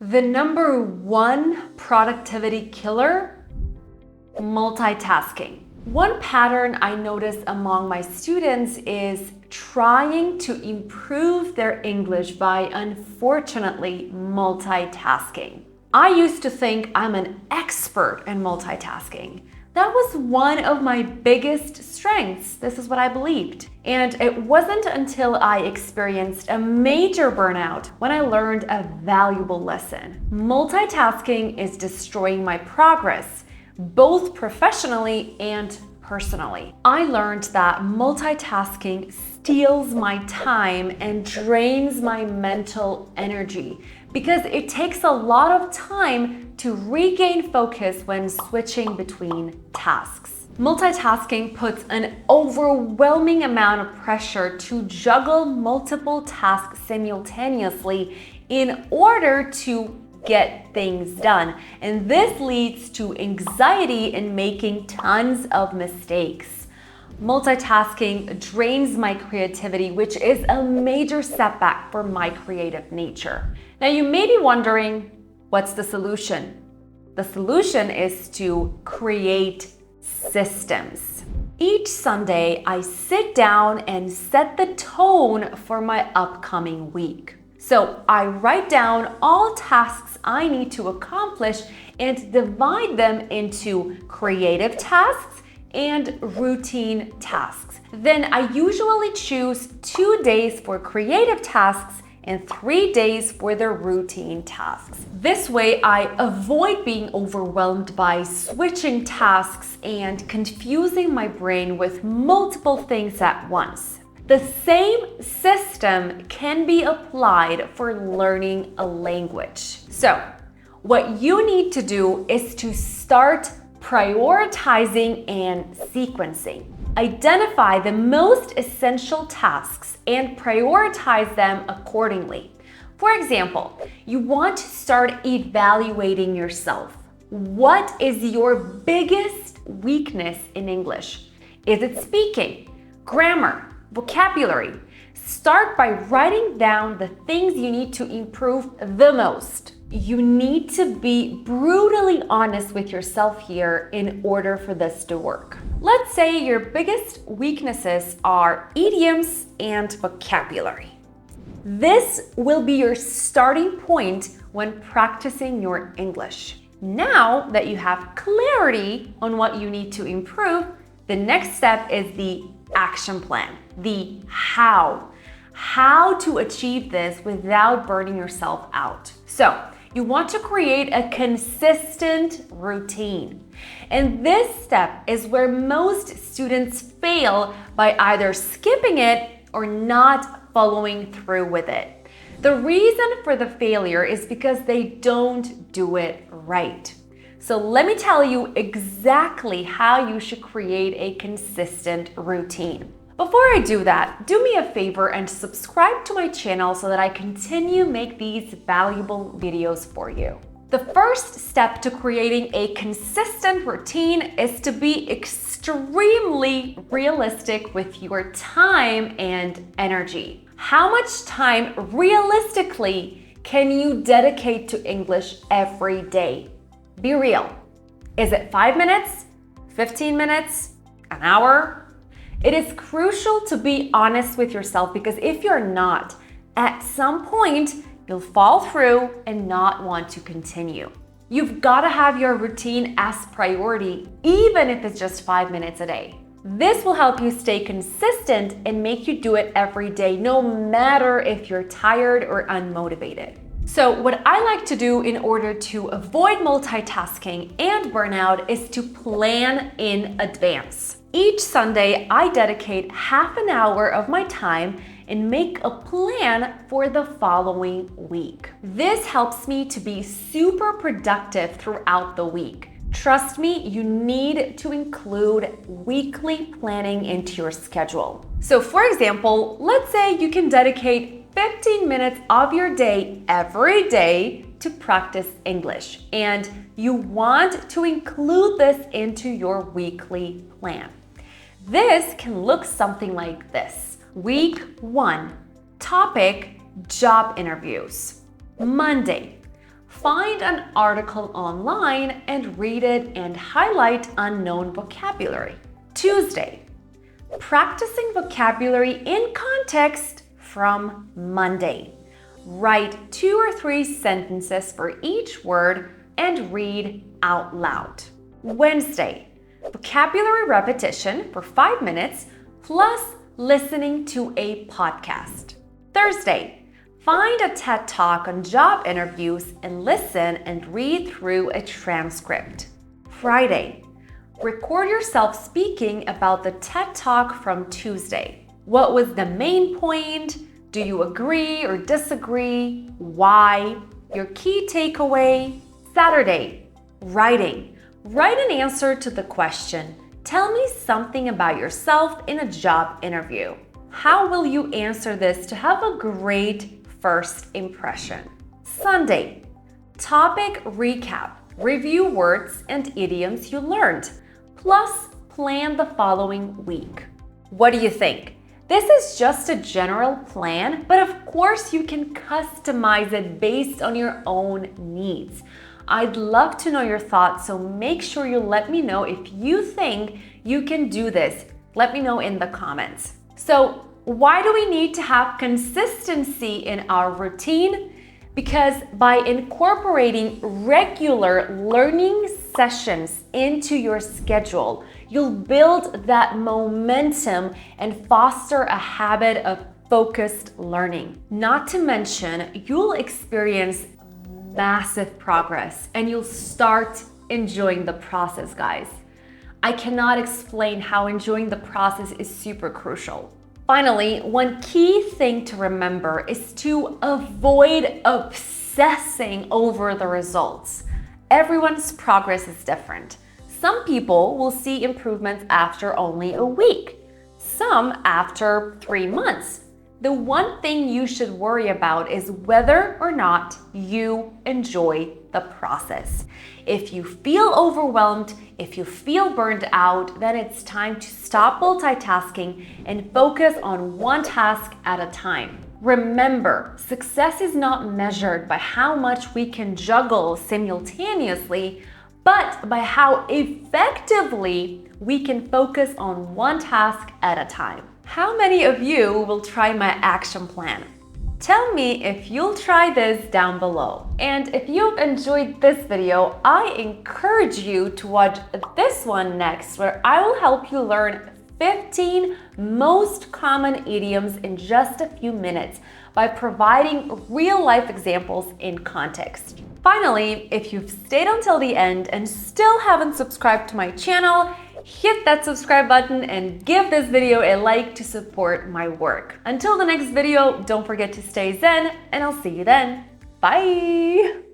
The number one productivity killer: multitasking. One pattern I notice among my students is trying to improve their English by unfortunately multitasking. I used to think I'm an expert in multitasking. That was one of my biggest strengths. This is what I believed. And it wasn't until I experienced a major burnout when I learned a valuable lesson. Multitasking is destroying my progress, both professionally and personally. I learned that multitasking steals my time and drains my mental energy because it takes a lot of time to regain focus when switching between tasks. Multitasking puts an overwhelming amount of pressure to juggle multiple tasks simultaneously in order to get things done. And this leads to anxiety and making tons of mistakes. Multitasking drains my creativity, which is a major setback for my creative nature. Now you may be wondering, what's the solution? The solution is to create systems. Each Sunday, I sit down and set the tone for my upcoming week. So I write down all tasks I need to accomplish and divide them into creative tasks and routine tasks. Then I usually choose 2 days for creative tasks and 3 days for the routine tasks. This way, I avoid being overwhelmed by switching tasks and confusing my brain with multiple things at once. The same system can be applied for learning a language. So, what you need to do is to start prioritizing and sequencing. Identify the most essential tasks and prioritize them accordingly. For example, you want to start evaluating yourself. What is your biggest weakness in English? Is it speaking, grammar, vocabulary? Start by writing down the things you need to improve the most. You need to be brutally honest with yourself here in order for this to work. Let's say your biggest weaknesses are idioms and vocabulary. This will be your starting point when practicing your English. Now that you have clarity on what you need to improve, the next step is the action plan, the how. How to achieve this without burning yourself out. So, you want to create a consistent routine. And this step is where most students fail by either skipping it or not following through with it. The reason for the failure is because they don't do it right. So let me tell you exactly how you should create a consistent routine. Before I do that, do me a favor and subscribe to my channel so that I continue to make these valuable videos for you. The first step to creating a consistent routine is to be extremely realistic with your time and energy. How much time realistically can you dedicate to English every day? Be real. Is it 5 minutes, 15 minutes, an hour? It is crucial to be honest with yourself because if you're not, at some point, you'll fall through and not want to continue. You've got to have your routine as priority, even if it's just 5 minutes a day. This will help you stay consistent and make you do it every day, no matter if you're tired or unmotivated. So what I like to do in order to avoid multitasking and burnout is to plan in advance. Each Sunday, I dedicate half an hour of my time and make a plan for the following week. This helps me to be super productive throughout the week. Trust me, you need to include weekly planning into your schedule. So for example, let's say you can dedicate 15 minutes of your day every day to practice English, and you want to include this into your weekly plan. This can look something like this. Week 1, topic, job interviews. Monday, Find an article online and read it and highlight unknown vocabulary. Tuesday, practicing vocabulary in context from Monday. Write 2 or 3 sentences for each word and read out loud. Wednesday, vocabulary repetition for 5 minutes plus listening to a podcast. Thursday, find a TED Talk on job interviews and listen and read through a transcript. Friday, record yourself speaking about the TED Talk from Tuesday. What was the main point? Do you agree or disagree? Why? Your key takeaway? Saturday, writing. Write an answer to the question, tell me something about yourself in a job interview. How will you answer this to have a great first impression? Sunday, topic recap. Review words and idioms you learned, plus plan the following week. What do you think? This is just a general plan, but of course you can customize it based on your own needs. I'd love to know your thoughts, so make sure you let me know if you think you can do this. Let me know in the comments. So, why do we need to have consistency in our routine? Because by incorporating regular learning sessions into your schedule, you'll build that momentum and foster a habit of focused learning. Not to mention, you'll experience massive progress and you'll start enjoying the process, guys. I cannot explain how enjoying the process is super crucial. Finally, one key thing to remember is to avoid obsessing over the results. Everyone's progress is different. Some people will see improvements after only a week, some after 3 months. The one thing you should worry about is whether or not you enjoy the process. If you feel overwhelmed, if you feel burned out, then it's time to stop multitasking and focus on one task at a time. Remember, success is not measured by how much we can juggle simultaneously, but by how effectively we can focus on one task at a time. How many of you will try my action plan? Tell me if you'll try this down below. And if you've enjoyed this video, I encourage you to watch this one next, where I will help you learn 15 most common idioms in just a few minutes by providing real-life examples in context. Finally, if you've stayed until the end and still haven't subscribed to my channel, hit that subscribe button and give this video a like to support my work. Until the next video, don't forget to stay zen, and I'll see you then. Bye!